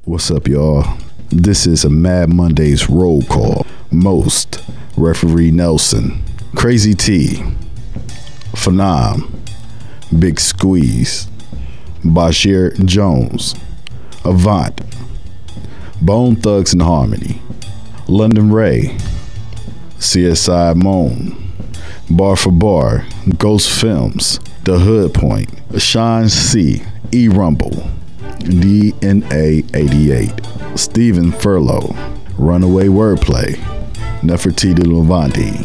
What's up, y'all? This is a Mad Mondays roll call. Most, Referee Nelson, Crazy T, Phenom, Big Squeeze, Bashir Jones, Avant, Bone Thugs and Harmony, London Ray, CSI Moan, Bar for Bar, Ghost Films, The Hood Point, Sean C, E Rumble, DNA 88, Stephen Furlow, Runaway Wordplay, Nefertiti Levanti,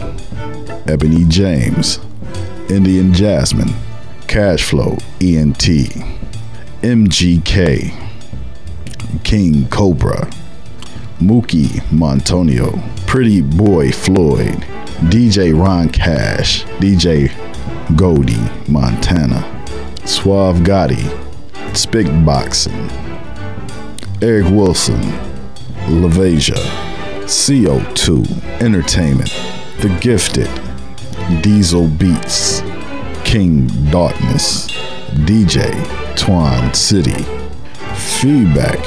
Ebony James, Indian Jasmine, Cashflow ENT, MGK, King Cobra, Mookie Montonio, Pretty Boy Floyd, DJ Ron Cash, DJ Goldie Montana, Suave Gotti, Spick Boxing, Eric Wilson, LaVasia, CO2 Entertainment, The Gifted, Diesel Beats, King Darkness, DJ Twan City, Feedback,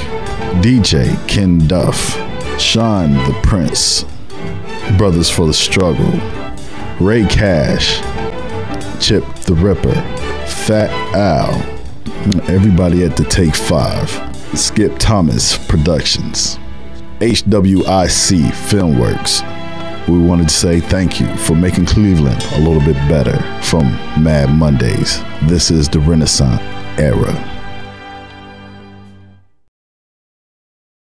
DJ Ken Duff, Sean the Prince, Brothers for the Struggle, Ray Cash, Chip the Ripper, Fat Al, everybody at the Take 5, Skip Thomas Productions, HWIC Filmworks. We wanted to say thank you for making Cleveland a little bit better from Mad Mondays. This is the Renaissance era.